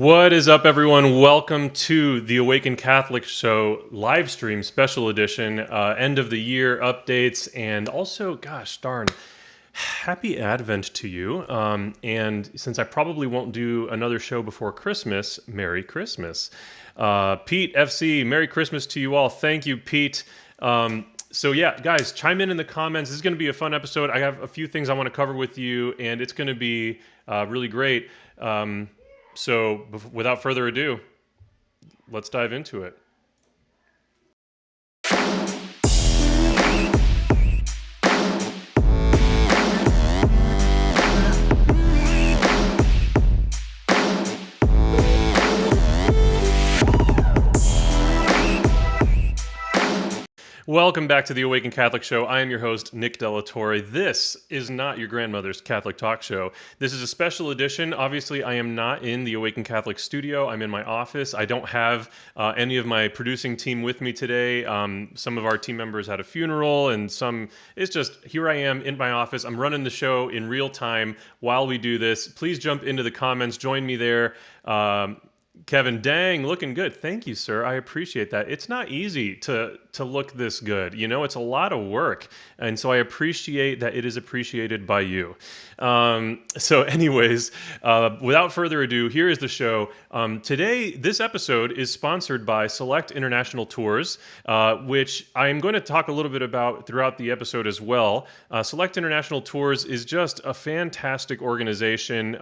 What is up, everyone? Welcome to the Awaken Catholic Show live stream special edition, end of the year updates, and also, gosh darn, happy Advent to you. And since I probably won't do another show before Christmas, Merry Christmas. Pete FC, Merry Christmas to you all. Thank you, Pete. So yeah, guys, chime in the comments. This is going to be a fun episode. I have a few things I want to cover with you, and it's going to be really great. So without further ado, let's dive into it. Welcome back to the Awaken Catholic Show. I am your host, Nick De La Torre. This is not your grandmother's Catholic talk show. This is a special edition. Obviously, I am not in the Awaken Catholic studio. I'm in my office. I don't have any of my producing team with me today. Some of our team members had a funeral, and it's just, here I am in my office. I'm running the show in real time while we do this. Please jump into the comments. Join me there. Kevin, dang, looking good. Thank you, sir. I appreciate that. It's not easy to look this good. You know, it's a lot of work. And so I appreciate that it is appreciated by you. So anyways, without further ado, here is the show. Today, this episode is sponsored by Select International Tours, which I am going to talk a little bit about throughout the episode as well. Select International Tours is just a fantastic organization.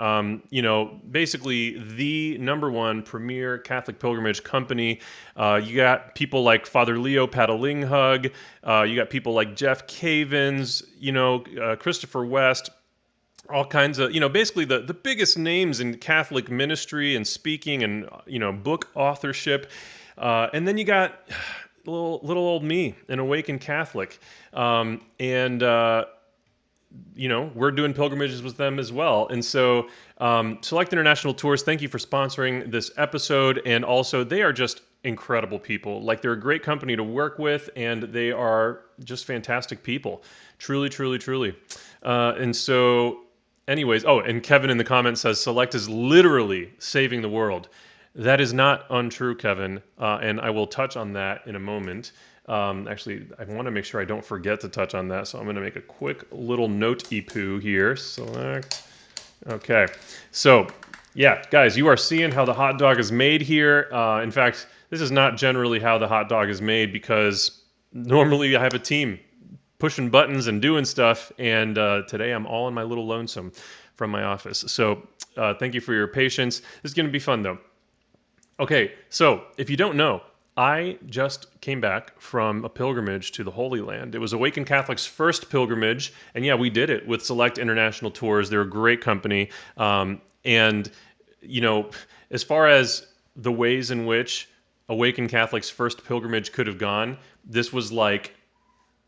Basically the number one premier Catholic pilgrimage company. You got people like Father Leo Patalinghug. You got people like Jeff Cavins, Christopher West, all kinds of, basically the biggest names in Catholic ministry and speaking and, book authorship. And then you got little old me, an awakened Catholic. We're doing pilgrimages with them as well. And so Select International Tours, thank you for sponsoring this episode. And also, they are just incredible people. Like, they're a great company to work with, and they are just fantastic people. Truly, truly, truly. And so, anyways, and Kevin in the comments says, Select is literally saving the world. That is not untrue, Kevin, and I will touch on that in a moment. Actually, I want to make sure I don't forget to touch on that, so I'm going to make a quick little note-e-poo here. Select. Okay. So, yeah, guys, you are seeing how the hot dog is made here. In fact, this is not generally how the hot dog is made, because normally I have a team pushing buttons and doing stuff, and today I'm all in my little lonesome from my office. So thank you for your patience. This is going to be fun, though. Okay, so if you don't know, I just came back from a pilgrimage to the Holy Land. It was Awaken Catholic's first pilgrimage, and yeah, we did it with Select International Tours. They're a great company. As far as the ways in which Awaken Catholic's first pilgrimage could have gone, this was like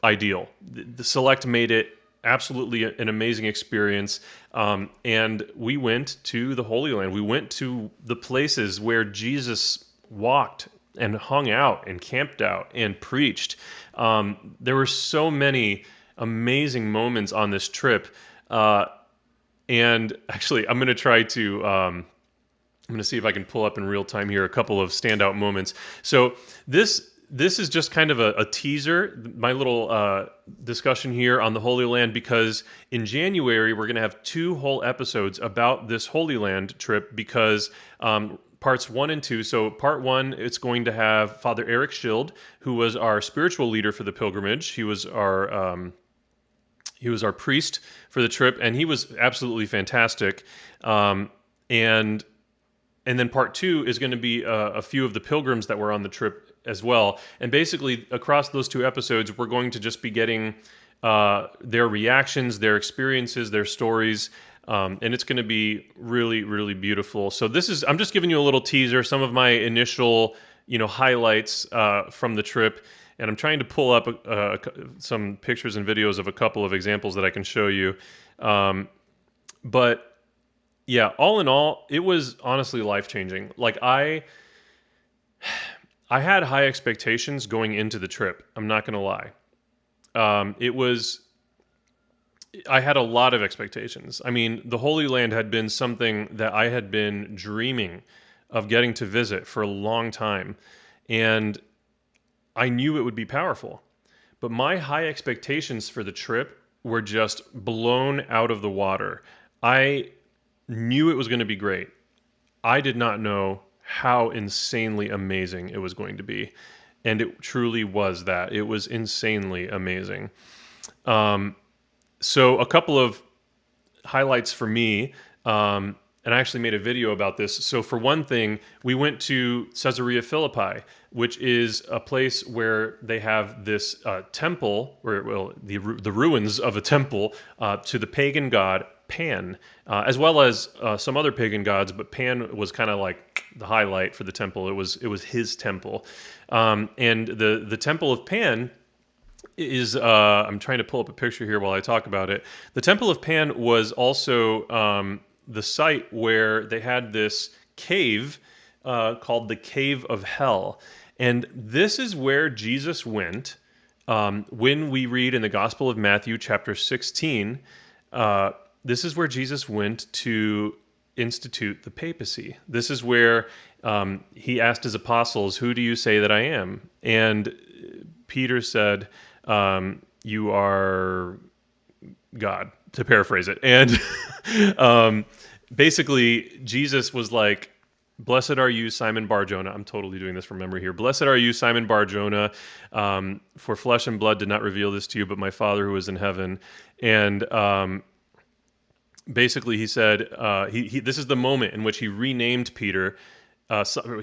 ideal. The Select made it absolutely an amazing experience. And we went to the Holy Land. We went to the places where Jesus walked and hung out and camped out and preached. There were so many amazing moments on this trip. And actually, I'm going to try to... I'm going to see if I can pull up in real time here a couple of standout moments. So this is just kind of a teaser, my little discussion here on the Holy Land, because in January, we're going to have 2 whole episodes about this Holy Land trip, because parts 1 and 2. So part 1, it's going to have Father Eric Schild, who was our spiritual leader for the pilgrimage. He was our priest for the trip, and he was absolutely fantastic. And then part 2 is going to be a few of the pilgrims that were on the trip as well. And basically, across those 2 episodes, we're going to just be getting their reactions, their experiences, their stories, and it's going to be really, really beautiful. So I'm just giving you a little teaser, some of my initial, highlights from the trip, and I'm trying to pull up some pictures and videos of a couple of examples that I can show you. But yeah, all in all, it was honestly life-changing. Like, I had high expectations going into the trip. I'm not going to lie. I had a lot of expectations. I mean, the Holy Land had been something that I had been dreaming of getting to visit for a long time. And I knew it would be powerful. But my high expectations for the trip were just blown out of the water. I knew it was going to be great. I did not know how insanely amazing it was going to be. And it truly was that. It was insanely amazing. So a couple of highlights for me, and I actually made a video about this. So for one thing, we went to Caesarea Philippi, which is a place where they have this temple, or well, the ruins of a temple to the pagan god Pan, as well as some other pagan gods, but Pan was kind of like the highlight for the temple. It was his temple, and the temple of Pan is I'm trying to pull up a picture here while I talk about it. The Temple of Pan was also the site where they had this cave called the Cave of Hell. And this is where Jesus went when we read in the Gospel of Matthew, chapter 16. This is where Jesus went to institute the papacy. This is where he asked his apostles, "Who do you say that I am?" And Peter said, "You are God," to paraphrase it. And basically, Jesus was like, "Blessed are you, Simon Bar-Jonah." I'm totally doing this from memory here. "Blessed are you, Simon Bar-Jonah, for flesh and blood did not reveal this to you, but my Father who is in heaven." And basically, he said, this is the moment in which he renamed Peter.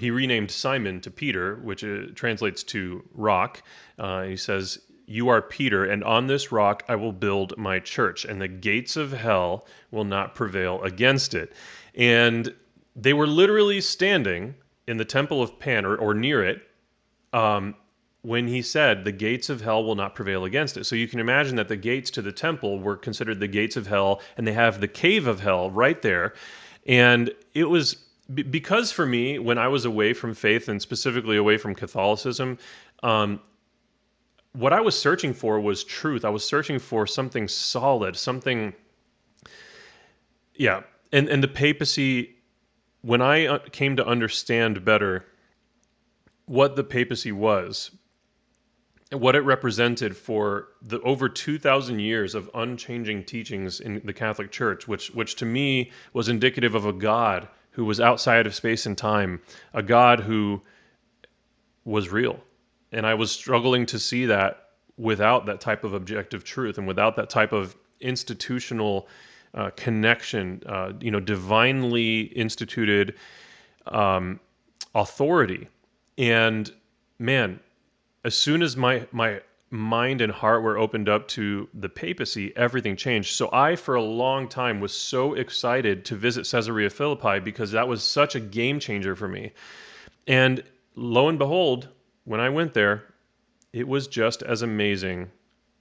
He renamed Simon to Peter, which translates to rock. He says, "You are Peter, and on this rock I will build my church, and the gates of hell will not prevail against it." And they were literally standing in the temple of Pan, or near it, when he said, "The gates of hell will not prevail against it." So you can imagine that the gates to the temple were considered the gates of hell, and they have the cave of hell right there. And it was because for me, when I was away from faith, and specifically away from Catholicism, what I was searching for was truth. I was searching for something solid, something, yeah. And the papacy, when I came to understand better what the papacy was, and what it represented for the over 2,000 years of unchanging teachings in the Catholic Church, which to me was indicative of a God who was outside of space and time, a God who was real. And I was struggling to see that without that type of objective truth and without that type of institutional connection, divinely instituted authority. And man, as soon as my mind and heart were opened up to the papacy, everything changed. So I, for a long time, was so excited to visit Caesarea Philippi because that was such a game changer for me. And lo and behold, when I went there, it was just as amazing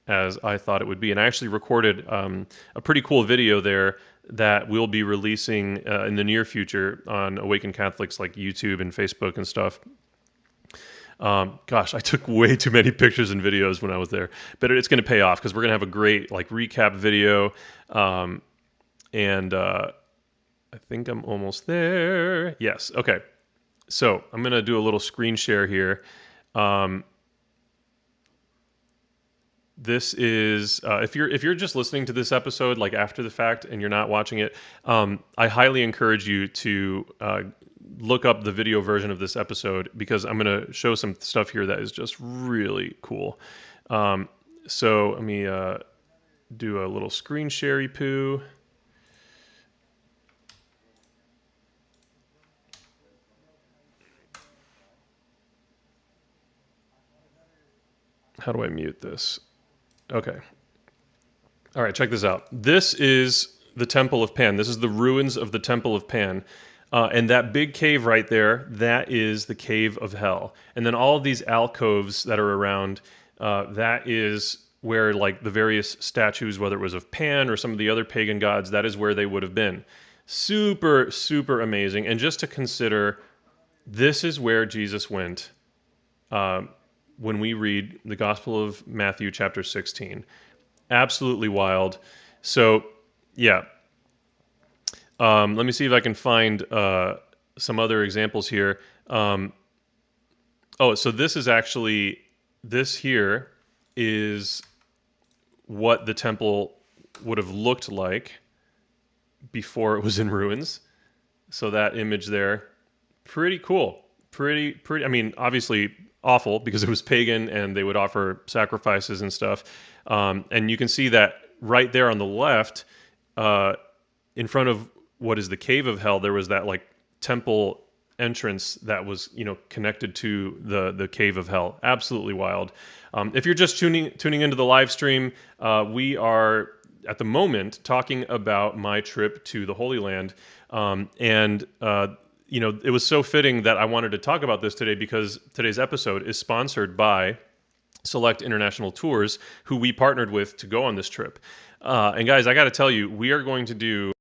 as I thought it would be. And I actually recorded a pretty cool video there that we'll be releasing in the near future on Awaken Catholics, like YouTube and Facebook and stuff. Gosh, I took way too many pictures and videos when I was there, but it's going to pay off because we're going to have a great recap video. And I think I'm almost there. Yes. Okay. So I'm going to do a little screen share here. This is if you're just listening to this episode after the fact and you're not watching it, I highly encourage you to look up the video version of this episode because I'm going to show some stuff here that is just really cool. So let me do a little screen share poo. How do I mute this? Okay. All right, check this out. This is the Temple of Pan. This is the ruins of the Temple of Pan. And that big cave right there, that is the Cave of Hell. And then all of these alcoves that are around, that is where the various statues, whether it was of Pan or some of the other pagan gods, that is where they would have been. Super, super amazing. And just to consider, this is where Jesus went when we read the Gospel of Matthew chapter 16. Absolutely wild. So, yeah. Let me see if I can find some other examples here. So this here is what the temple would have looked like before it was in ruins. So that image there, pretty cool. Pretty, I mean, obviously awful because it was pagan and they would offer sacrifices and stuff. And you can see that right there on the left, in front of what is the cave of hell, there was that like temple entrance that was, connected to the cave of hell. Absolutely wild. If you're just tuning into the live stream, we are at the moment talking about my trip to the Holy Land, it was so fitting that I wanted to talk about this today because today's episode is sponsored by Select International Tours, who we partnered with to go on this trip. And guys, I got to tell you, we are going to do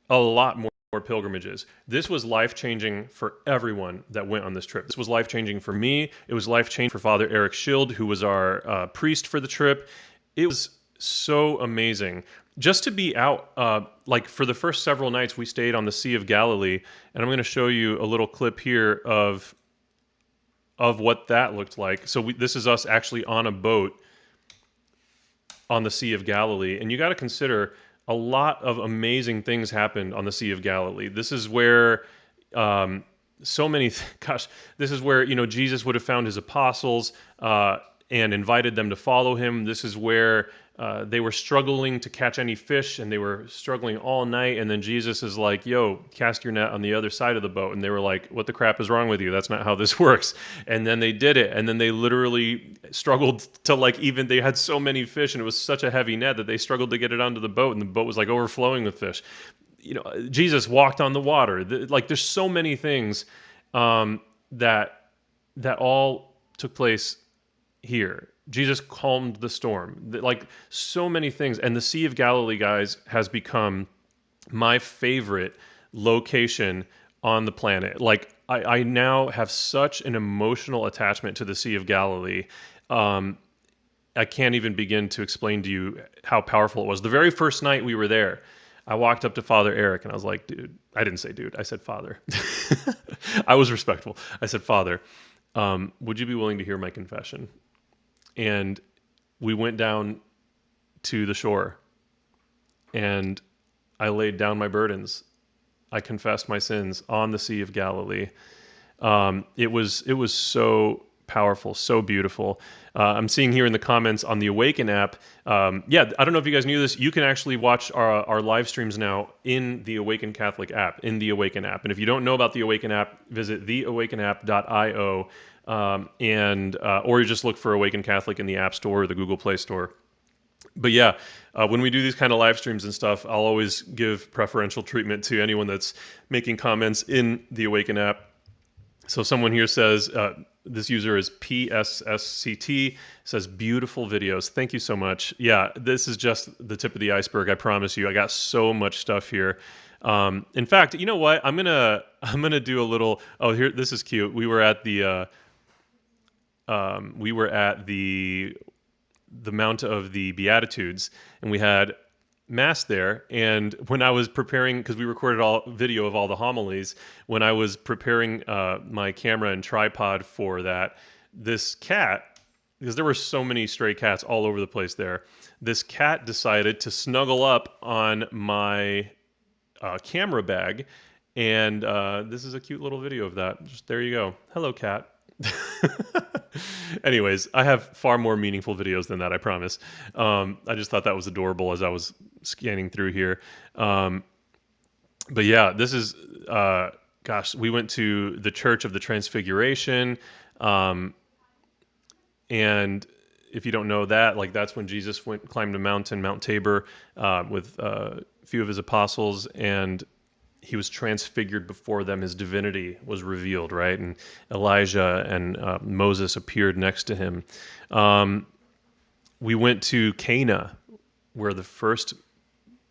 a lot more pilgrimages. This was life-changing for everyone that went on this trip. This was life-changing for me. It was life-changing for Father Eric Schild, who was our priest for the trip. It was so amazing. Just to be out, for the first several nights, we stayed on the Sea of Galilee, and I'm going to show you a little clip here of what that looked like. So this is us actually on a boat on the Sea of Galilee, and you got to consider a lot of amazing things happened on the Sea of Galilee. This is where this is where Jesus would have found his apostles and invited them to follow him. This is where they were struggling to catch any fish, and they were struggling all night. And then Jesus is like, "Yo, cast your net on the other side of the boat." And they were like, "What the crap is wrong with you? That's not how this works." And then they did it. And then they literally struggled to they had so many fish, and it was such a heavy net that they struggled to get it onto the boat, and the boat was like overflowing with fish. Jesus walked on the water. There's so many things that all took place here. Jesus calmed the storm. So many things. And the Sea of Galilee, guys, has become my favorite location on the planet. I now have such an emotional attachment to the Sea of Galilee. I can't even begin to explain to you how powerful it was. The very first night we were there, I walked up to Father Eric and I was like, "Dude," I didn't say dude, I said Father. I was respectful. I said, "Father, would you be willing to hear my confession?" And we went down to the shore and I laid down my burdens. I confessed my sins on the Sea of Galilee. It was so powerful, so beautiful. I'm seeing here in the comments on the Awaken app. I don't know if you guys knew this. You can actually watch our live streams now in the Awaken Catholic app, in the Awaken app. And if you don't know about the Awaken app, visit theawakenapp.io. Or you just look for Awaken Catholic in the App Store or the Google Play Store. But when we do these kind of live streams and stuff, I'll always give preferential treatment to anyone that's making comments in the Awaken app. So someone here says, this user is PSSCT, says, "Beautiful videos. Thank you so much." Yeah, this is just the tip of the iceberg. I promise you. I got so much stuff here. In fact, you know what? I'm gonna do a little. Oh, here, this is cute. We were at the Mount of the Beatitudes, and we had Mass there. And when I was preparing, because we recorded all video of all the homilies, when I was preparing my camera and tripod for that, this cat, because there were so many stray cats all over the place there, this cat decided to snuggle up on my camera bag, and this is a cute little video of that. Just there you go. Hello, cat. Anyways, I have far more meaningful videos than that, I promise. I just thought that was adorable as I was scanning through here. But yeah, this is, we went to the Church of the Transfiguration. And if you don't know that, that's when Jesus climbed a mountain, Mount Tabor, with a few of his apostles, and he was transfigured before them. His divinity was revealed, right? And Elijah and Moses appeared next to him. We went to Cana, where the first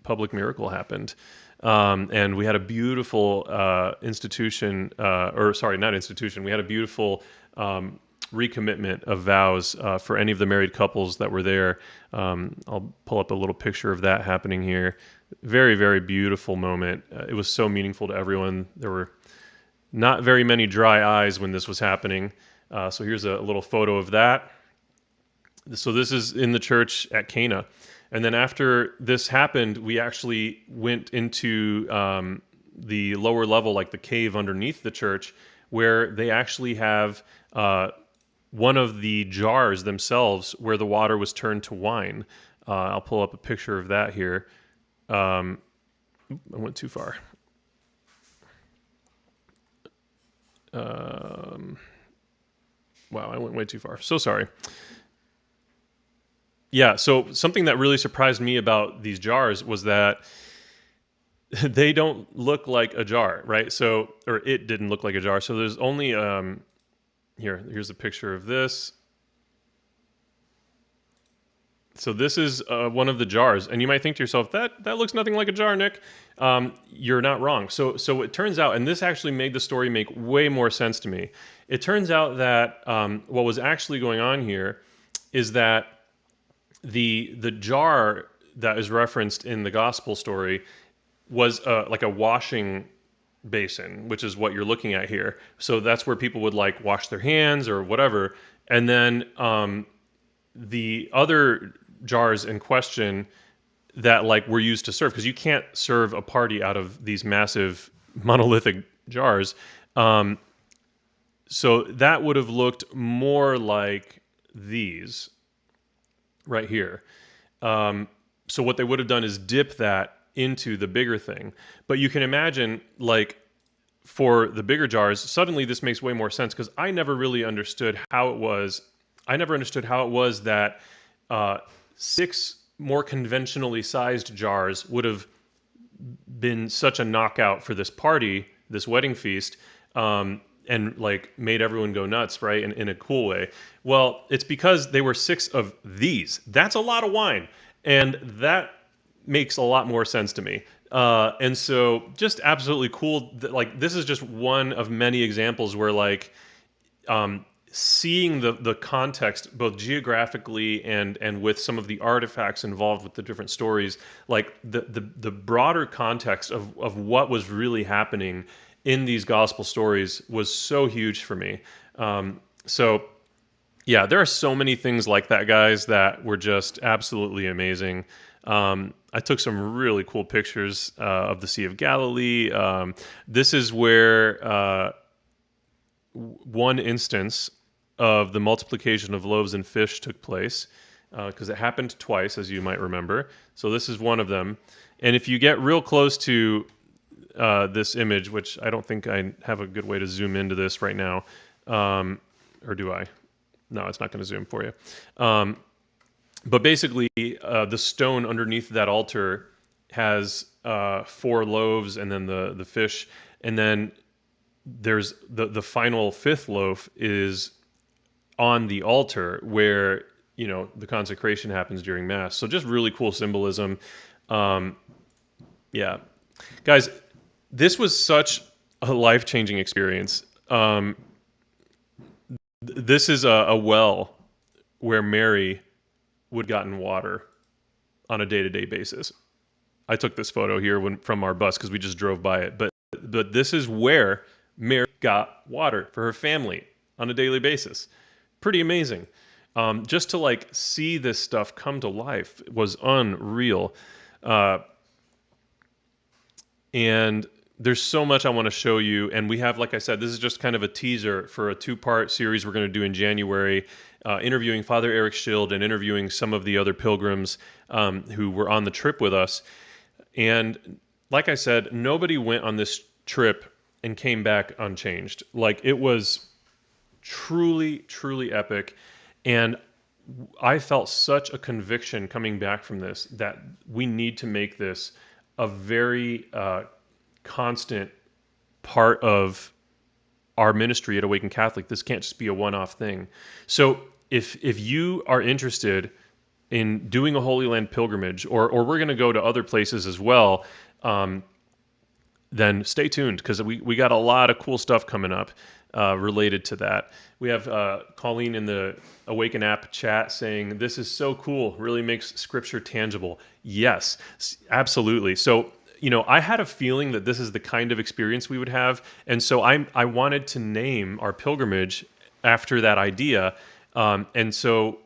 public miracle happened. And we had a beautiful we had a beautiful recommitment of vows for any of the married couples that were there. I'll pull up a little picture of that happening here. Very, very beautiful moment. It was so meaningful to everyone. There were Not very many dry eyes when this was happening. So here's a little photo of that. So this is in the church at Cana. And then after this happened, we actually went into the lower level, like the cave underneath the church, where they actually have one of the jars themselves where the water was turned to wine. I'll pull up a picture of that here. I went too far. Wow, I went way too far. So sorry. Yeah, so something that really surprised me about these jars was that they don't look like a jar, right? So, or it didn't look like a jar. So there's only here's a picture of this. So this is one of the jars, and you might think to yourself, that looks nothing like a jar, Nick. You're not wrong. So it turns out, and this actually made the story make way more sense to me. It turns out that what was actually going on here is that the jar that is referenced in the gospel story was like a washing basin, which is what you're looking at here. So that's where people would like wash their hands or whatever, and then the other jars in question that like were used to serve, because you can't serve a party out of these massive monolithic jars. So that would have looked more like these right here. So what they would have done is dip that into the bigger thing. But you can imagine, like, for the bigger jars, suddenly this makes way more sense, because I never really understood how it was. I never understood how it was that 6 more conventionally sized jars would have been such a knockout for this party, this wedding feast, and like made everyone go nuts, right? In a cool way. Well, it's because they were 6 of these. That's a lot of wine. And that makes a lot more sense to me. And so just absolutely cool. Like, this is just one of many examples where like seeing the context, both geographically and with some of the artifacts involved with the different stories, like the broader context of what was really happening in these gospel stories was so huge for me. So yeah, there are so many things like that, guys, that were just absolutely amazing. I took some really cool pictures of the Sea of Galilee. This is where one instance of the multiplication of loaves and fish took place, because it happened twice, as you might remember. So this is one of them. And if you get real close to this image, which I don't think I have a good way to zoom into this right now, or do I? No, it's not going to zoom for you. But basically, the stone underneath that altar has 4 loaves and then the fish, and then there's the final 5th loaf is on the altar where, you know, the consecration happens during Mass. So just really cool symbolism. Yeah, guys, this was such a life-changing experience. This is a well where Mary would gotten water on a day-to-day basis. I took this photo here from our bus because we just drove by it. But this is where Mary got water for her family on a daily basis. Pretty amazing. Just to like see this stuff come to life was unreal. And there's so much I want to show you. And we have, like I said, this is just kind of a teaser for a 2-part series we're going to do in January, interviewing Father Eric Schild and interviewing some of the other pilgrims who were on the trip with us. And like I said, nobody went on this trip and came back unchanged. Like, it was truly, truly epic. And I felt such a conviction coming back from this that we need to make this a very constant part of our ministry at Awaken Catholic. This can't just be a one-off thing. So if you are interested in doing a Holy Land pilgrimage, or we're going to go to other places as well, then stay tuned, because we got a lot of cool stuff coming up related to that. We have Colleen in the Awaken app chat saying, "This is so cool, really makes Scripture tangible." Yes, absolutely. So, I had a feeling that this is the kind of experience we would have, and so I wanted to name our pilgrimage after that idea, and so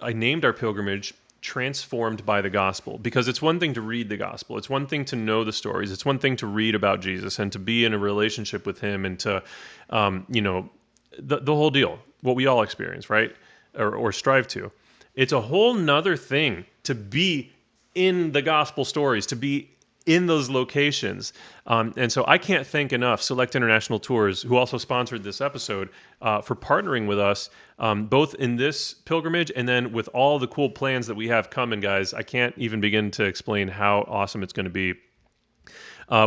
I named our pilgrimage Transformed by the Gospel, because it's one thing to read the Gospel, it's one thing to know the stories, it's one thing to read about Jesus and to be in a relationship with Him and to, the whole deal, what we all experience, right, or strive to. It's a whole nother thing to be in the gospel stories, to be in those locations. And so I can't thank enough Select International Tours, who also sponsored this episode, for partnering with us, both in this pilgrimage and then with all the cool plans that we have coming, guys. I can't even begin to explain how awesome it's going to be.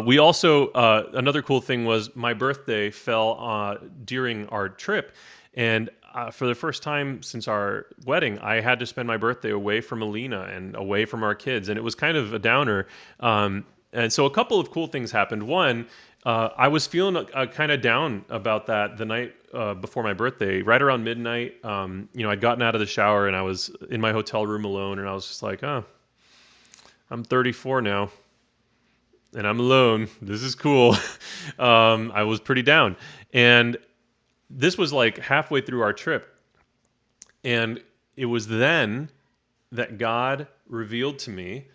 We also, another cool thing was my birthday fell during our trip, and for the first time since our wedding, I had to spend my birthday away from Alina and away from our kids, and it was kind of a downer. And so a couple of cool things happened. One, I was feeling kind of down about that the night before my birthday, right around midnight. I'd gotten out of the shower and I was in my hotel room alone, and I was just like, oh, I'm 34 now. And I'm alone. This is cool. I was pretty down. And this was like halfway through our trip. And it was then that God revealed to me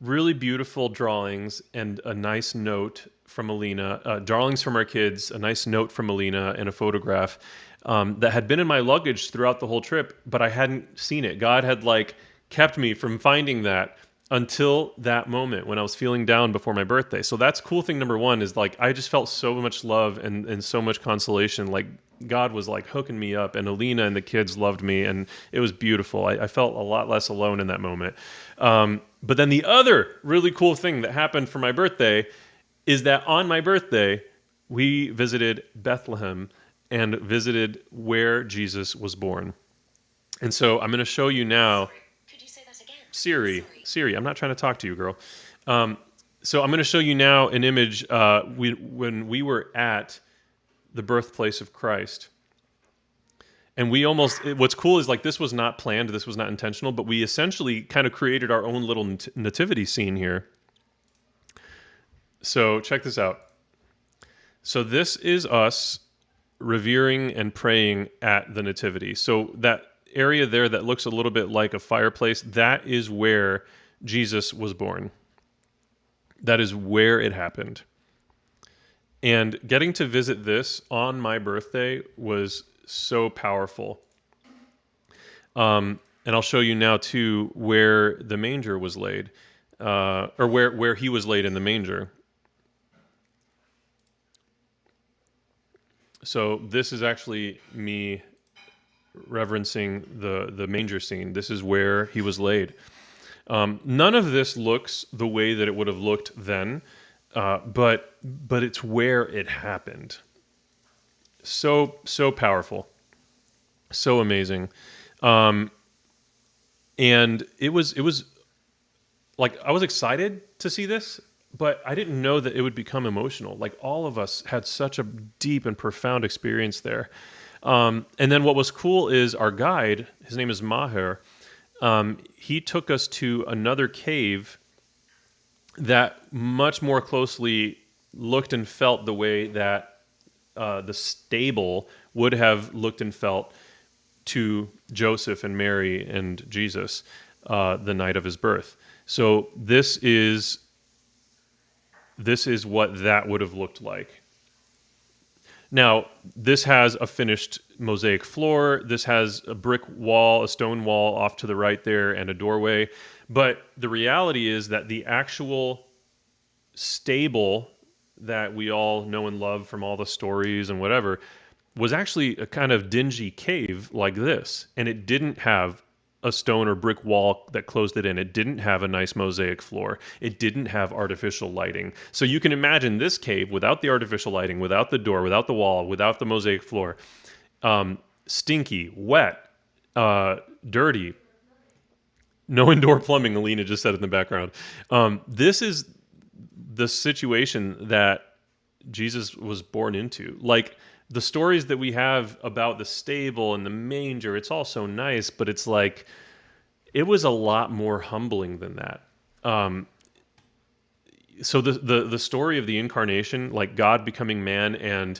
really beautiful drawings and a nice note from Alina, drawings from our kids, a nice note from Alina, and a photograph that had been in my luggage throughout the whole trip, but I hadn't seen it. God had kept me from finding that until that moment when I was feeling down before my birthday. So that's cool thing number one, is I just felt so much love and so much consolation. God was hooking me up, and Alina and the kids loved me, and it was beautiful. I felt a lot less alone in that moment. But then the other really cool thing that happened for my birthday is that on my birthday, we visited Bethlehem and visited where Jesus was born. And so I'm going to show you now. Siri, I'm not trying to talk to you, girl. So I'm going to show you now an image when we were at the Birthplace of Christ. And what's cool is this was not planned, this was not intentional, but we essentially kind of created our own little nativity scene here. So check this out. So this is us revering and praying at the nativity. So that area there that looks a little bit like a fireplace, that is where Jesus was born. That is where it happened. And getting to visit this on my birthday was so powerful. And I'll show you now too where the manger was laid, or where he was laid in the manger. So this is actually me reverencing the manger scene. This is where he was laid. None of this looks the way that it would have looked then, but it's where it happened. So powerful, so amazing, and it was I was excited to see this, but I didn't know that it would become emotional. All of us had such a deep and profound experience there. And then what was cool is our guide, his name is Maher, he took us to another cave that much more closely looked and felt the way that the stable would have looked and felt to Joseph and Mary and Jesus the night of his birth. So this is what that would have looked like. Now, this has a finished mosaic floor. This has a brick wall, a stone wall off to the right there, and a doorway. But the reality is that the actual stable that we all know and love from all the stories and whatever was actually a kind of dingy cave like this. And it didn't have a stone or brick wall that closed it in. It didn't have a nice mosaic floor. It didn't have artificial lighting. So you can imagine this cave without the artificial lighting, without the door, without the wall, without the mosaic floor, stinky, wet, dirty, no indoor plumbing, Alina just said in the background. This is the situation that Jesus was born into. The stories that we have about the stable and the manger, it's all so nice, but it's it was a lot more humbling than that. so the story of the incarnation, like God becoming man,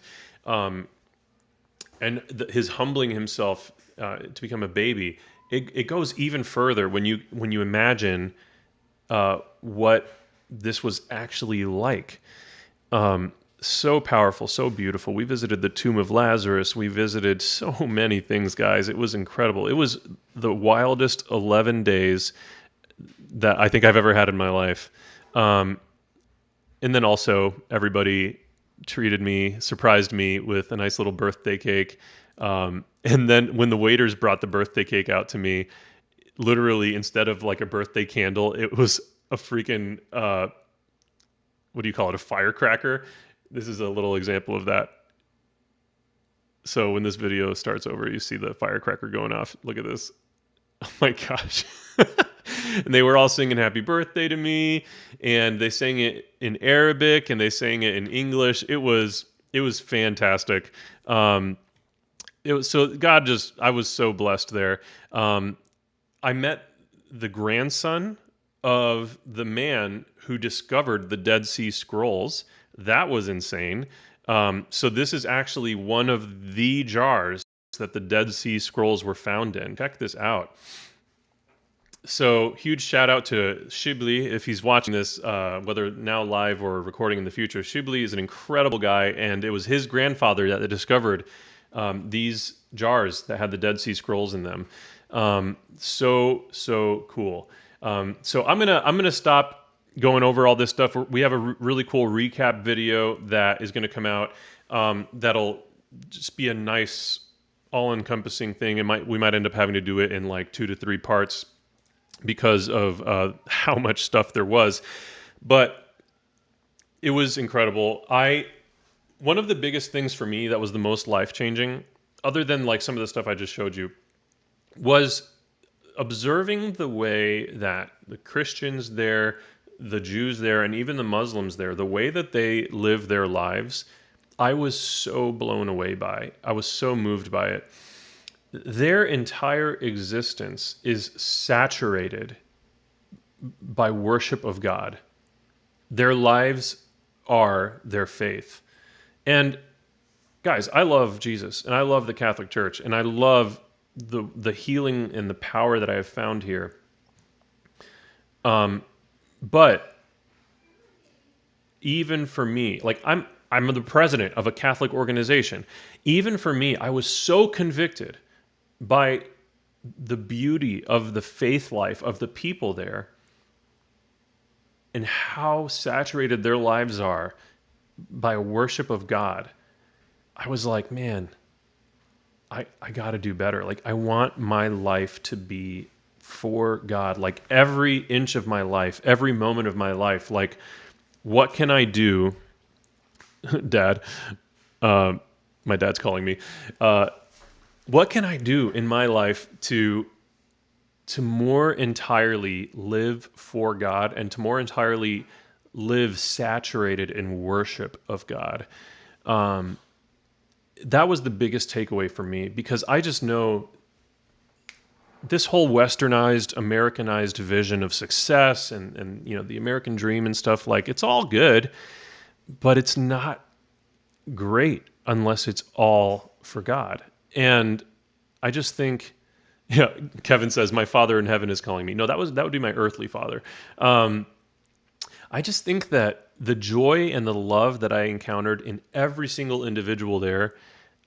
um, his humbling himself to become a baby, it goes even further when you imagine what this was actually like. So powerful, so beautiful. We visited the tomb of Lazarus. We visited so many things, guys. It was incredible. It was the wildest 11 days that I think I've ever had in my life. Um, and then also, everybody surprised me with a nice little birthday cake. And then when the waiters brought the birthday cake out to me, literally, instead of like a birthday candle, it was a freaking, what do you call it, a firecracker. This is a little example of that. So when this video starts over, you see the firecracker going off. Look at this. Oh my gosh. And they were all singing happy birthday to me, and they sang it in Arabic and they sang it in English. It was fantastic. It was so I was so blessed there. I met the grandson of the man who discovered the Dead Sea Scrolls. That was insane. So this is actually one of the jars that the Dead Sea Scrolls were found in. Check this out. So huge shout out to Shibli if he's watching this, whether now live or recording in the future. Shibli is an incredible guy, and it was his grandfather that discovered these jars that had the Dead Sea Scrolls in them. So cool. So I'm gonna stop going over all this stuff. We have a really cool recap video that is gonna come out. That'll just be a nice, all-encompassing thing. We might end up having to do it in like 2 to 3 parts because of how much stuff there was, but it was incredible. One of the biggest things for me that was the most life-changing, other than like some of the stuff I just showed you, was observing the way that the Christians there, the Jews there, and even the Muslims there, the way that they live their lives. I was so blown away by. I was so moved by it. Their entire existence is saturated by worship of God. Their lives are their faith. And guys, I love Jesus, and I love the Catholic Church, and I love the healing and the power that I have found here. But even for me, like I'm the president of a Catholic organization. Even for me, I was so convicted by the beauty of the faith life of the people there and how saturated their lives are by a worship of God. I was like, man, I got to do better. Like, I want my life to be for God. Like, every inch of my life, every moment of my life, like, what can I do? Dad, my dad's calling me. What can I do in my life to more entirely live for God and to more entirely live saturated in worship of God? That was the biggest takeaway for me, because I just know this whole westernized, Americanized vision of success and you know, the American dream and stuff, like, it's all good, but it's not great unless it's all for God. And I just think, yeah, Kevin says, my Father in heaven is calling me. No, that would be my earthly father. I just think that the joy and the love that I encountered in every single individual there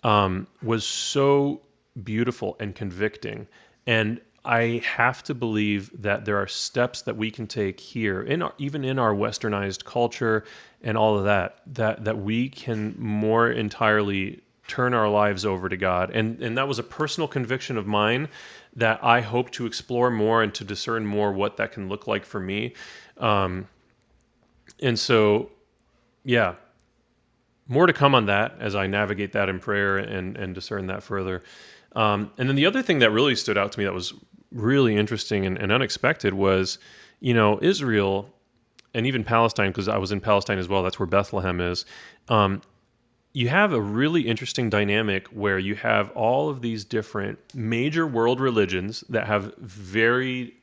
was so beautiful and convicting. And I have to believe that there are steps that we can take here, even in our westernized culture and all of that we can more entirely turn our lives over to God. And that was a personal conviction of mine that I hope to explore more and to discern more what that can look like for me. And so, yeah, more to come on that as I navigate that in prayer and discern that further. And then the other thing that really stood out to me that was really interesting and unexpected was, you know, Israel and even Palestine, because I was in Palestine as well. That's where Bethlehem is. You have a really interesting dynamic where you have all of these different major world religions that have very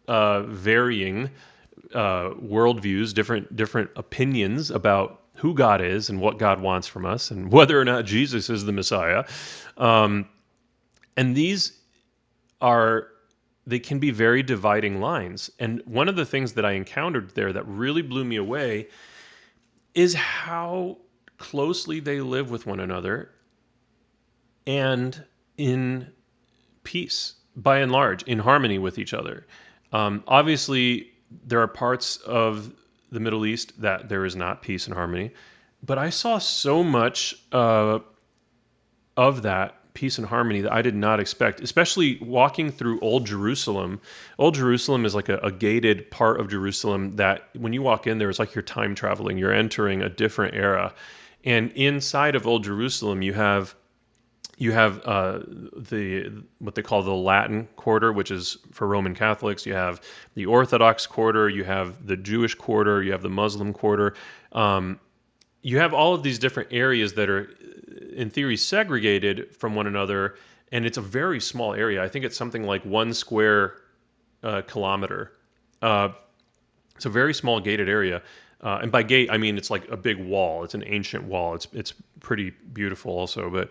varying worldviews, different opinions about who God is and what God wants from us, and whether or not Jesus is the Messiah. And they can be very dividing lines. And one of the things that I encountered there that really blew me away is how closely they live with one another and in peace, by and large, in harmony with each other. Obviously, there are parts of the Middle East that there is not peace and harmony, but I saw so much of that peace and harmony that I did not expect, especially walking through Old Jerusalem. Old Jerusalem is like a gated part of Jerusalem that when you walk in there, it's like you're time traveling. You're entering a different era. And inside of Old Jerusalem, you have what they call the Latin quarter, which is for Roman Catholics. You have the Orthodox quarter. You have the Jewish quarter. You have the Muslim quarter. You have all of these different areas that are, in theory, segregated from one another, and it's a very small area. I think it's something like 1 square kilometer. It's a very small gated area. And by gate, I mean it's like a big wall. It's an ancient wall. It's pretty beautiful also. But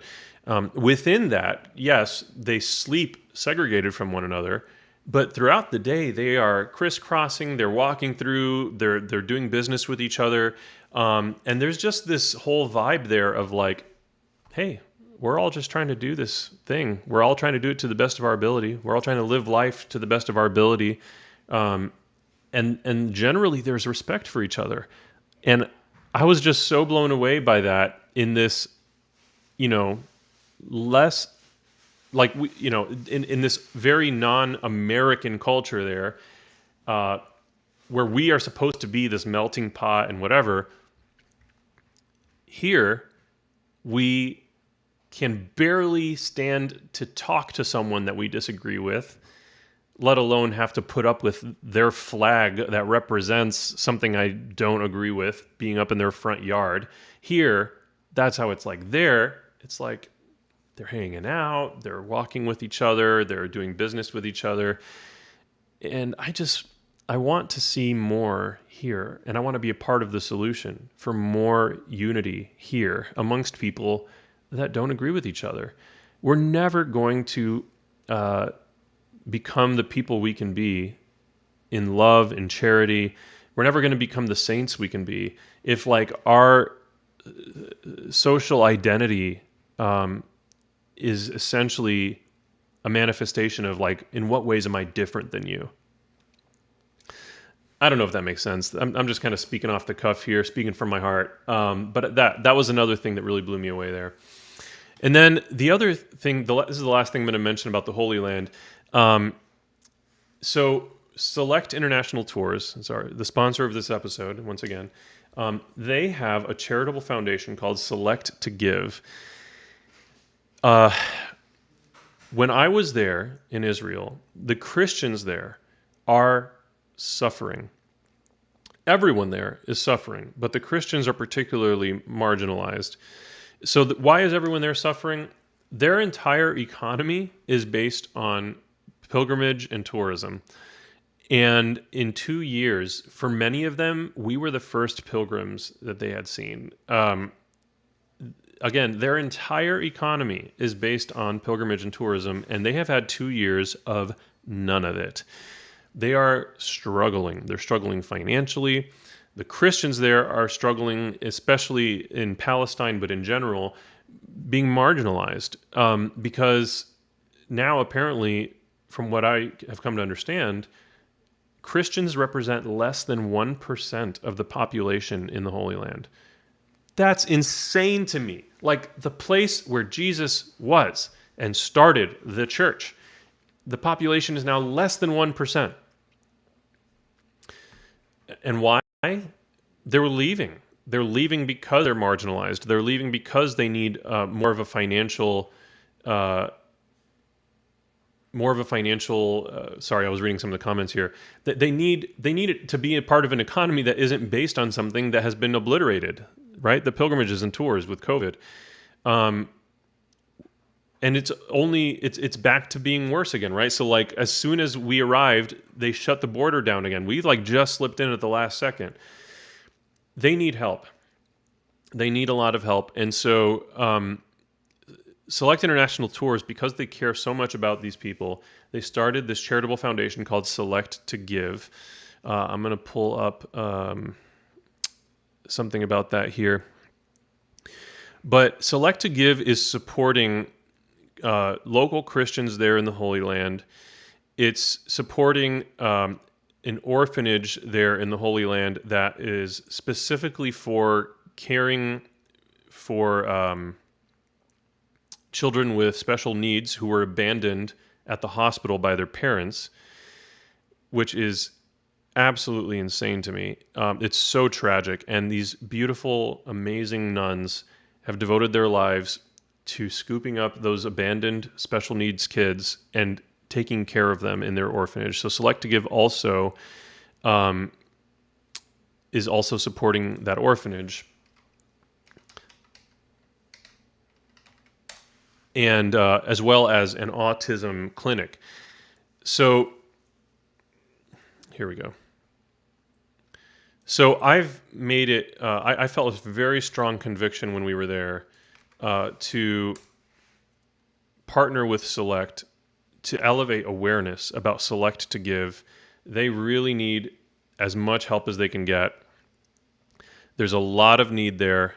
within that, yes, they sleep segregated from one another. But throughout the day, they are crisscrossing. They're walking through. They're doing business with each other. And there's just this whole vibe there of like, hey, we're all just trying to do this thing. We're all trying to do it to the best of our ability. We're all trying to live life to the best of our ability. And generally there's respect for each other. And I was just so blown away by that in this, less like, in this very non-American culture there, where we are supposed to be this melting pot and whatever. Here, we can barely stand to talk to someone that we disagree with, let alone have to put up with their flag that represents something I don't agree with being up in their front yard. Here, that's how it's like. There, it's like they're hanging out, they're walking with each other, they're doing business with each other. And I want to see more here, and I want to be a part of the solution for more unity here amongst people that don't agree with each other. We're never going to become the people we can be in love and charity. We're never going to become the saints we can be if like our social identity is essentially a manifestation of like, in what ways am I different than you? I don't know if that makes sense. I'm just kind of speaking off the cuff here, speaking from my heart. But that was another thing that really blew me away there. And then the other thing, this is the last thing I'm going to mention about the Holy Land. So Select International Tours, the sponsor of this episode, once again, they have a charitable foundation called Select to Give. When I was there in Israel, the Christians there are suffering. Everyone there is suffering, but the Christians are particularly marginalized. So why is everyone there suffering? Their entire economy is based on pilgrimage and tourism. And in 2 years, for many of them, we were the first pilgrims that they had seen. Again, their entire economy is based on pilgrimage and tourism, and they have had 2 years of none of it. They are struggling. They're struggling financially. The Christians there are struggling, especially in Palestine, but in general, being marginalized because now apparently, from what I have come to understand, Christians represent less than 1% of the population in the Holy Land. That's insane to me. Like the place where Jesus was and started the church, the population is now less than 1%. And why? They're leaving. They're leaving because they're marginalized. They're leaving because they need more of a financial. Sorry, I was reading some of the comments here. They need it to be a part of an economy that isn't based on something that has been obliterated, right? The pilgrimages and tours with COVID. and it's back to being worse again, right? So like as soon as we arrived, they shut the border down again. We like just slipped in at the last second. They need help. They need a lot of help, and so Select International Tours, because they care so much about these people, they started this charitable foundation called Select to Give. I'm going to pull up something about that here. But Select to Give is supporting local Christians there in the Holy Land. It's supporting an orphanage there in the Holy Land that is specifically for caring for children with special needs who were abandoned at the hospital by their parents, which is absolutely insane to me. It's so tragic. And these beautiful, amazing nuns have devoted their lives to scooping up those abandoned special needs kids and taking care of them in their orphanage. So Select to Give also is also supporting that orphanage. And as well as an autism clinic. So here we go. So I've made it, I felt a very strong conviction when we were there to partner with Select to elevate awareness about Select to Give. They really need as much help as they can get. There's a lot of need there,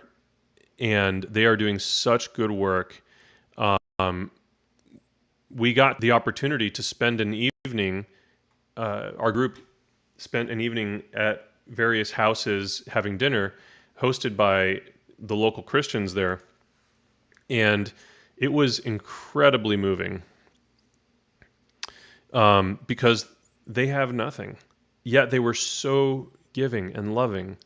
and they are doing such good work. We got the opportunity to spend an evening, our group spent an evening at various houses having dinner hosted by the local Christians there. And it was incredibly moving because they have nothing, yet they were so giving and loving.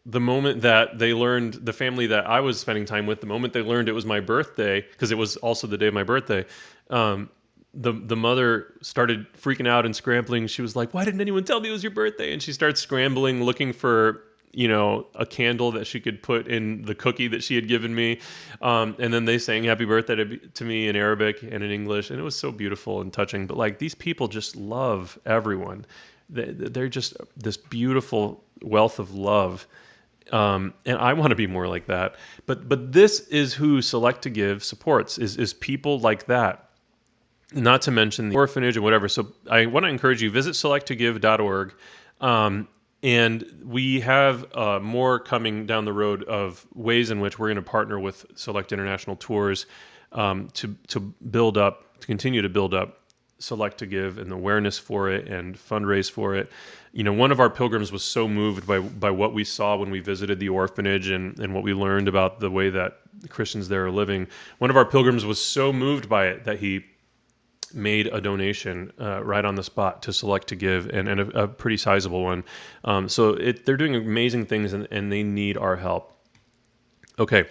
The moment that they learned, the family that I was spending time with, the moment they learned it was my birthday, because it was also the day of my birthday, the mother started freaking out and scrambling. She was like, "Why didn't anyone tell me it was your birthday?" And she starts scrambling, looking for, a candle that she could put in the cookie that she had given me. And then they sang happy birthday to me in Arabic and in English. And it was so beautiful and touching. But like, these people just love everyone. They're just this beautiful wealth of love. And I want to be more like that. But this is who Select to Give supports, is people like that. Not to mention the orphanage and whatever. So I want to encourage you, visit selecttogive.org. And we have more coming down the road of ways in which we're going to partner with Select International Tours to build up, to continue to build up Select to Give and awareness for it and fundraise for it. One of our pilgrims was so moved by what we saw when we visited the orphanage and what we learned about the way that the Christians there are living. One of our pilgrims was so moved by it that he made a donation right on the spot to Select to Give, and a pretty sizable one. So they're doing amazing things, and they need our help. Okay,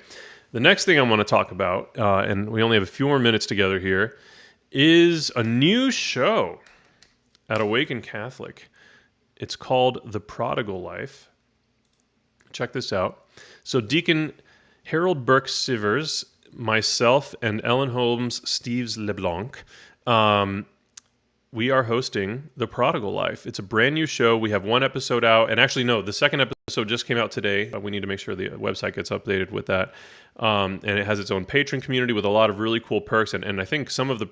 the next thing I want to talk about, and we only have a few more minutes together here, is a new show at AWAKEN Catholic. It's called The Prodigal Life. Check this out. So Deacon Harold Burke-Sivers, myself, and Ellen Holmes Steves LeBlanc, we are hosting The Prodigal Life. It's a brand new show. We have one episode out, and actually, no, the second episode just came out today. We need to make sure the website gets updated with that. And it has its own patron community with a lot of really cool perks, and I think some of the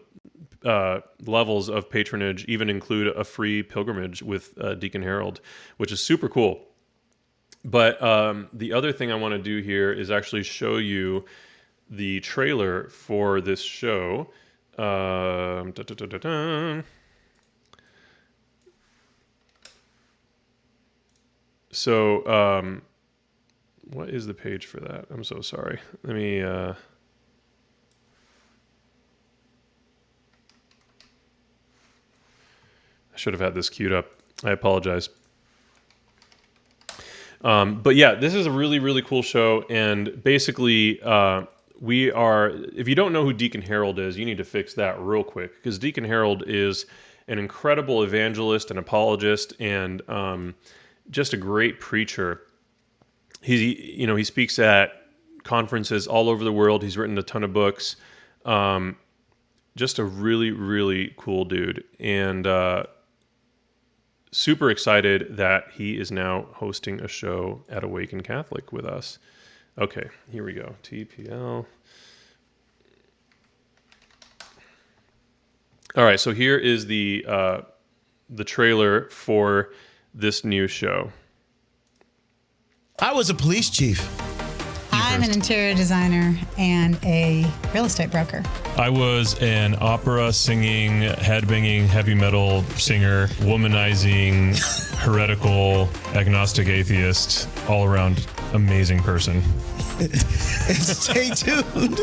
levels of patronage even include a free pilgrimage with Deacon Harold, which is super cool. But the other thing I want to do here is actually show you the trailer for this show. So, what is the page for that? I'm so sorry. Let me... I should have had this queued up. I apologize. But yeah, this is a really, really cool show. And basically, we are... If you don't know who Deacon Harold is, you need to fix that real quick. Because Deacon Harold is an incredible evangelist and apologist and just a great preacher. He speaks at conferences all over the world. He's written a ton of books. Just a really, really cool dude. And super excited that he is now hosting a show at AWAKEN Catholic with us. Okay, here we go. TPL. All right, so here is the trailer for this new show. I was a police chief. I'm an interior designer and a real estate broker. I was an opera singing, headbanging, heavy metal singer, womanizing, heretical, agnostic atheist, all around amazing person. And stay tuned.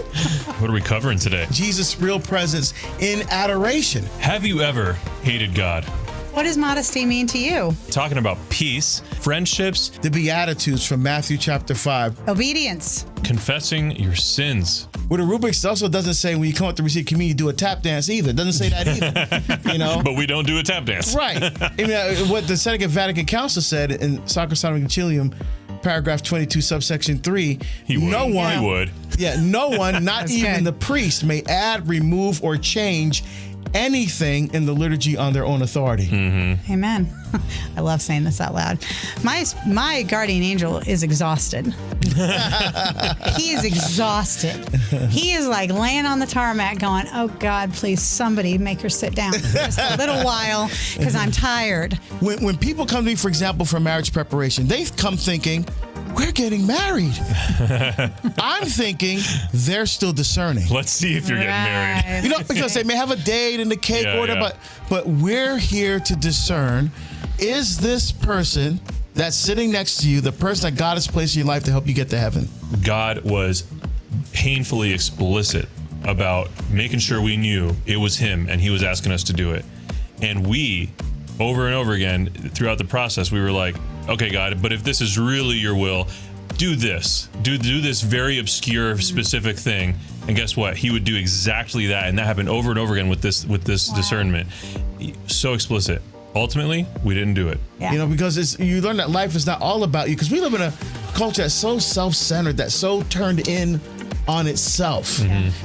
What are we covering today? Jesus' real presence in adoration. Have you ever hated God? What does modesty mean to you? Talking about peace, friendships, The Beatitudes from Matthew chapter 5. Obedience. confessing your sins. Well, the rubrics also doesn't say when you come up to receive communion, you do a tap dance either. It doesn't say that either. You know? But we don't do a tap dance. Right. I mean, what the Second Vatican Council said in Sacrosanctum Concilium, paragraph 22, subsection 3, He would. no one, He would. yeah, no one, not That's even good. the priest, may add, remove, or change anything in the liturgy on their own authority. Amen. I love saying this out loud. My guardian angel is exhausted. He is exhausted. He is like laying on the tarmac going, oh God, please somebody make her sit down for just a little while because I'm tired. When people come to me, for example, for marriage preparation, they come thinking, we're getting married. I'm thinking they're still discerning. Let's see if you're getting married. You know, because they may have a date and the cake Yeah, order, yeah. but we're here to discern, is this person that's sitting next to you the person that God has placed in your life to help you get to heaven? God was painfully explicit about making sure we knew it was him and he was asking us to do it. And we, over and over again, throughout the process, we were like, okay, God, but if this is really your will, do this. Do this very obscure, specific thing. And guess what? He would do exactly that. And that happened over and over again with this discernment. So explicit. Ultimately, we didn't do it. Yeah. You know, because you learn that life is not all about you, because we live in a culture that's so self-centered, that's so turned in on itself.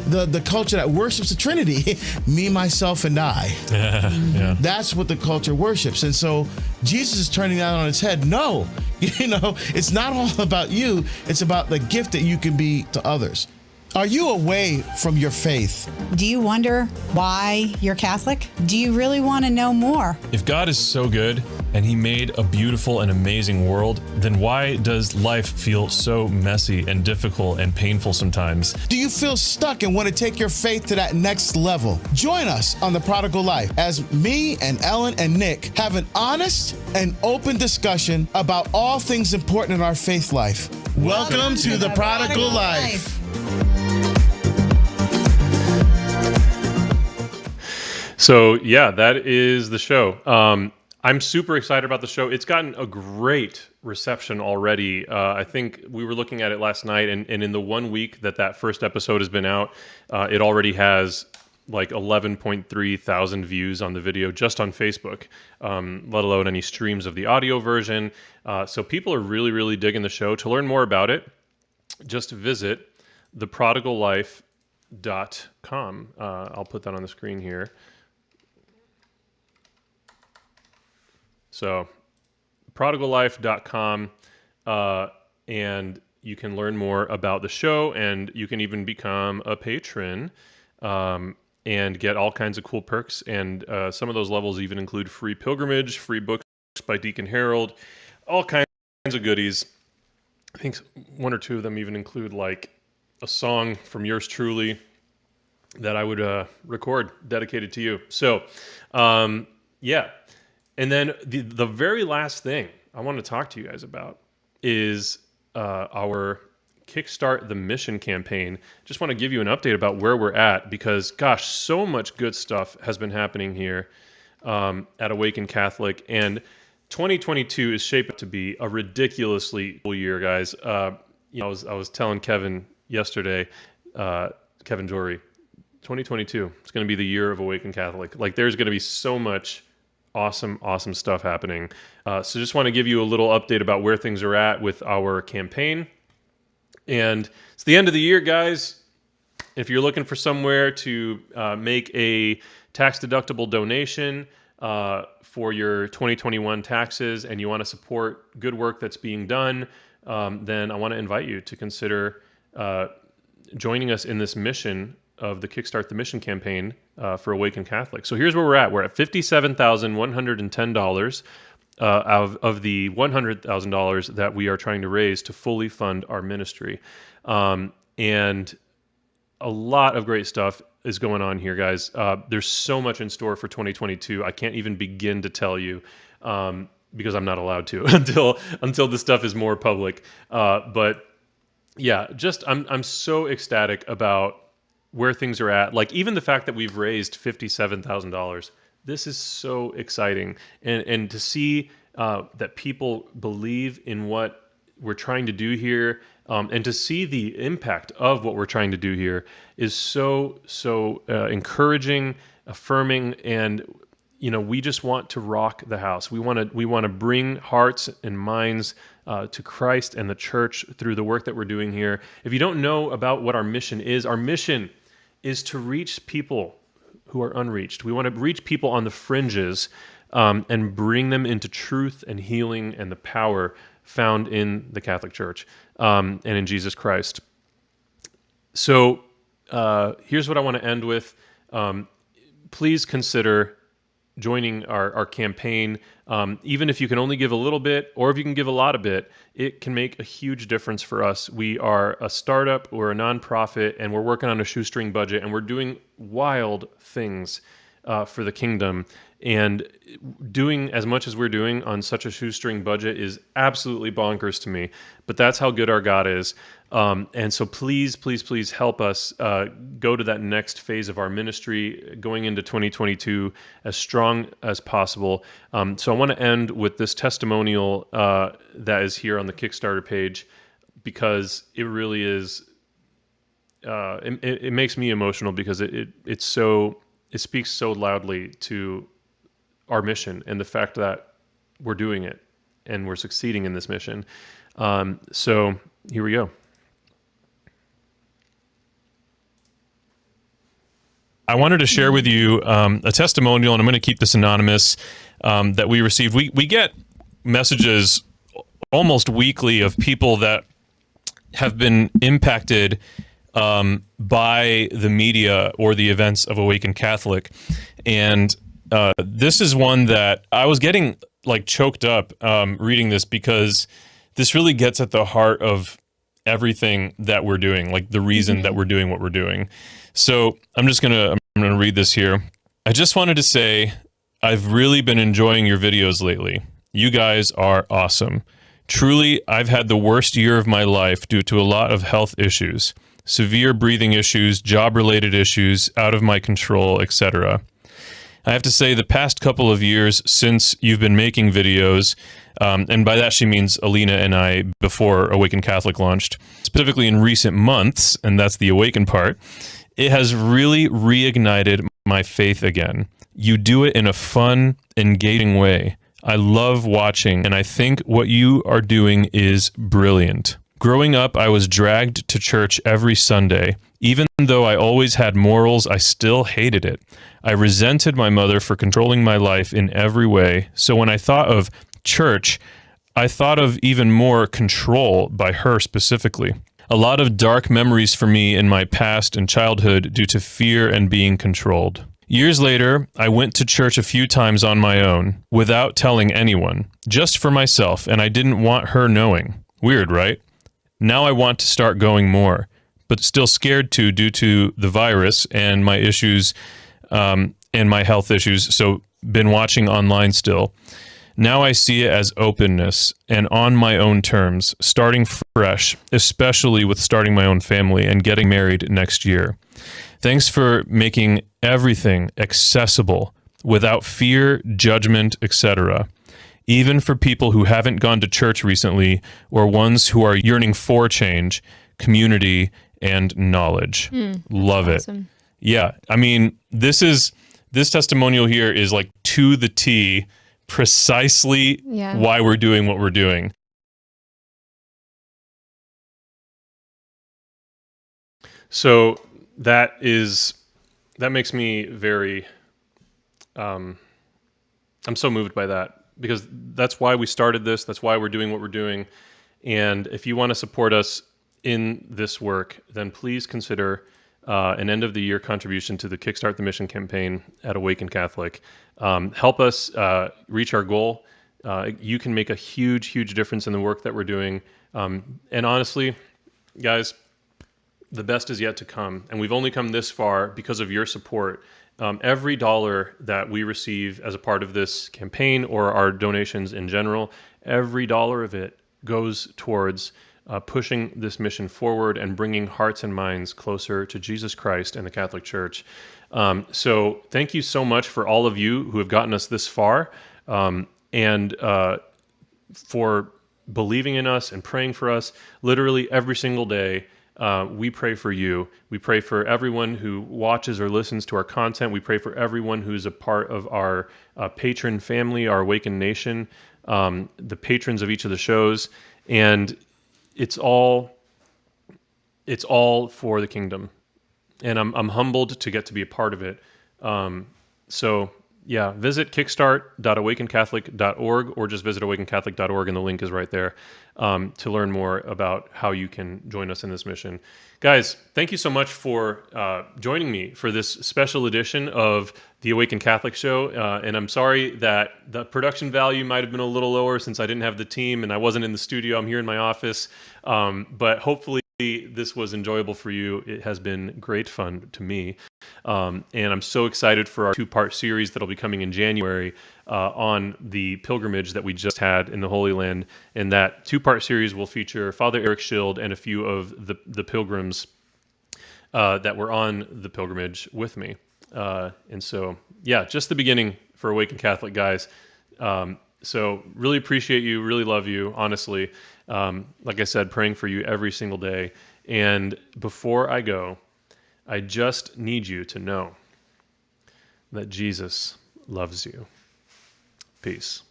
The culture that worships the Trinity, me, myself, and I. Yeah. That's what the culture worships. And so Jesus is turning that on its head. No, you know, it's not all about you. It's about the gift that you can be to others. Are you away from your faith? Do you wonder why you're Catholic? Do you really want to know more? If God is so good and he made a beautiful and amazing world, then why does life feel so messy and difficult and painful sometimes? Do you feel stuck and want to take your faith to that next level? Join us on The Prodigal Life as me and Ellen and Nick have an honest and open discussion about all things important in our faith life. Welcome to The Prodigal Life. So yeah, that is the show. I'm super excited about the show. It's gotten a great reception already. I think we were looking at it last night, and in the 1 week that first episode has been out, it already has like 11.3 thousand views on the video just on Facebook, let alone any streams of the audio version. So people are really, really digging the show. To learn more about it, just visit theprodigallife.com. I'll put that on the screen here. So prodigallife.com, and you can learn more about the show, and you can even become a patron and get all kinds of cool perks. And some of those levels even include free pilgrimage, free books by Deacon Harold, all kinds of goodies. I think one or two of them even include like a song from yours truly that I would record dedicated to you. So, yeah. And then the very last thing I want to talk to you guys about is our Kickstart the Mission campaign. Just want to give you an update about where we're at because, gosh, so much good stuff has been happening here at AWAKEN Catholic. And 2022 is shaped to be a ridiculously cool year, guys. I was telling Kevin yesterday, Kevin Jory, 2022, it's going to be the year of AWAKEN Catholic. Like, there's going to be so much awesome stuff happening. So just want to give you a little update about where things are at with our campaign. And it's the end of the year, guys. If you're looking for somewhere to make a tax-deductible donation for your 2021 taxes, and you want to support good work that's being done, then I want to invite you to consider joining us in this mission of the Kickstart the Mission campaign for Awaken Catholic. So here's where we're at. We're at $57,110 of the $100,000 that we are trying to raise to fully fund our ministry. And a lot of great stuff is going on here, guys. There's so much in store for 2022. I can't even begin to tell you because I'm not allowed to until the stuff is more public. But yeah, just I'm so ecstatic about where things are at. Like even the fact that we've raised $57,000. This is so exciting, and to see that people believe in what we're trying to do here, and to see the impact of what we're trying to do here is so encouraging, affirming, and we just want to rock the house. We want to bring hearts and minds to Christ and the church through the work that we're doing here. If you don't know about what our mission is to reach people who are unreached. We want to reach people on the fringes and bring them into truth and healing and the power found in the Catholic Church and in Jesus Christ. So here's what I want to end with. Please consider joining our campaign. Even if you can only give a little bit, or if you can give a lot of bit, it can make a huge difference for us. We are a startup, we're a nonprofit, and we're working on a shoestring budget, and we're doing wild things for the kingdom. And doing as much as we're doing on such a shoestring budget is absolutely bonkers to me. But that's how good our God is. And so please, please, please help us go to that next phase of our ministry going into 2022 as strong as possible. So I want to end with this testimonial that is here on the Kickstarter page, because it really is, it makes me emotional, because it speaks so loudly to our mission and the fact that we're doing it and we're succeeding in this mission. So here we go. I wanted to share with you a testimonial, and I'm going to keep this anonymous, that we received. We get messages almost weekly of people that have been impacted by the media or the events of Awaken Catholic. And this is one that I was getting like choked up reading this, because this really gets at the heart of everything that we're doing, like the reason that we're doing what we're doing. So I'm gonna read this here. I just wanted to say, I've really been enjoying your videos lately. You guys are awesome. Truly, I've had the worst year of my life due to a lot of health issues, severe breathing issues, job-related issues, out of my control, etc. I have to say, the past couple of years since you've been making videos, and by that she means Alina and I before Awaken Catholic launched, specifically in recent months, and that's the Awaken part, it has really reignited my faith again. You do it in a fun, engaging way. I love watching, and I think what you are doing is brilliant. Growing up, I was dragged to church every Sunday. Even though I always had morals, I still hated it. I resented my mother for controlling my life in every way, so when I thought of church, I thought of even more control by her specifically. A lot of dark memories for me in my past and childhood due to fear and being controlled. Years later, I went to church a few times on my own, without telling anyone, just for myself, and I didn't want her knowing. Weird, right? Now I want to start going more, but still scared to due to the virus and my issues and my health issues, so been watching online still. Now I see it as openness and on my own terms, starting fresh, especially with starting my own family and getting married next year. Thanks for making everything accessible without fear, judgment, etc. Even for people who haven't gone to church recently or ones who are yearning for change, community, and knowledge. Love it. Awesome. Yeah, I mean, this testimonial here is like to the T, precisely why we're doing what we're doing. So that makes me very, I'm so moved by that, because that's why we started this. That's why we're doing what we're doing. And if you want to support us in this work, then please consider an end of the year contribution to the Kickstart the Mission campaign at Awaken Catholic. Help us reach our goal. You can make a huge, huge difference in the work that we're doing. And honestly, guys, the best is yet to come. And we've only come this far because of your support. Every dollar that we receive as a part of this campaign, or our donations in general, every dollar of it goes towards pushing this mission forward and bringing hearts and minds closer to Jesus Christ and the Catholic Church. So thank you so much for all of you who have gotten us this far, and for believing in us and praying for us. Literally every single day, we pray for you. We pray for everyone who watches or listens to our content. We pray for everyone who's a part of our patron family, our Awaken Nation, the patrons of each of the shows. And it's all for the kingdom. And I'm humbled to get to be a part of it. So yeah, visit kickstart.awakencatholic.org, or just visit awakencatholic.org, and the link is right there, to learn more about how you can join us in this mission. Guys, thank you so much for joining me for this special edition of the Awaken Catholic Show. And I'm sorry that the production value might have been a little lower since I didn't have the team and I wasn't in the studio. I'm here in my office. But hopefully this was enjoyable for you. It has been great fun to me. And I'm so excited for our 2-part series that'll be coming in January on the pilgrimage that we just had in the Holy Land. And that 2-part series will feature Father Eric Schild and a few of the pilgrims that were on the pilgrimage with me. And so, yeah, just the beginning for Awaken Catholic, guys. So really appreciate you, really love you, honestly. Like I said, praying for you every single day. And before I go, I just need you to know that Jesus loves you. Peace.